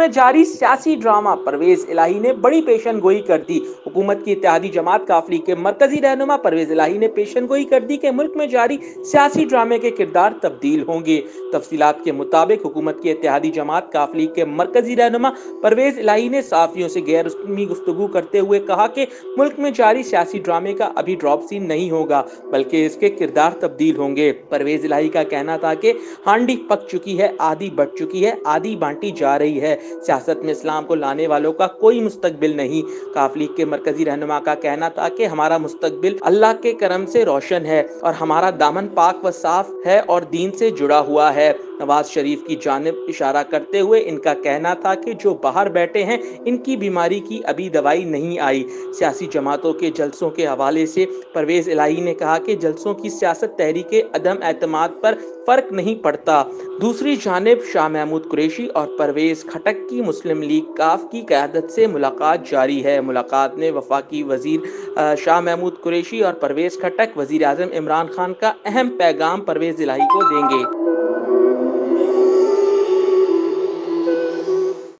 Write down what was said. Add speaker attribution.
Speaker 1: में जारी सियासी ड्रामा, परवेज इलाही ने बड़ी पेशनगोई कर दी। हुकूमत की इत्तेहादी जमात काफिले के मरकजी रहनुमा परवेज इलाही ने पेशनगोई कर दी कि मुल्क में जारी सियासी ड्रामे के किरदार तब्दील होंगे। तफसीलात के मुताबिक हुकूमत की इत्तेहादी जमात काफिले के मरकजी रहनुमा परवेज इलाही ने साफियों से गैर रस्मी गुफ्तगू करते हुए कहा कि मुल्क में जारी सियासी ड्रामे का अभी ड्रॉप सीन नहीं होगा, बल्कि इसके किरदार तब्दील होंगे। परवेज इलाही का कहना था कि हांडी पक चुकी है, आधी बढ़ चुकी है, आधी बांटी जा रही है। सियासत में इस्लाम को लाने वालों का कोई मुस्तकबिल नहीं। काफिले के मरकजी रहनुमा का कहना था कि हमारा मुस्तकबिल अल्लाह के करम से रोशन है और हमारा दामन पाक व साफ है और दीन से जुड़ा हुआ है। नवाज शरीफ की जानिब इशारा करते हुए इनका कहना था कि जो बाहर बैठे हैं इनकी बीमारी की अभी दवाई नहीं आई। सियासी जमातों के जलसों के हवाले से परवेज इलाही ने कहा कि जलसों की सियासत तहरीके अदम एतमाद पर फर्क नहीं पड़ता। दूसरी जानिब शाह महमूद कुरैशी और परवेज खटक की मुस्लिम लीग काफ की क़यादत से मुलाकात जारी है। मुलाकात में वफाकी वजीर शाह महमूद कुरैशी और परवेज खटक वजीर आज़म इमरान खान का अहम पैगाम परवेज इलाही को देंगे।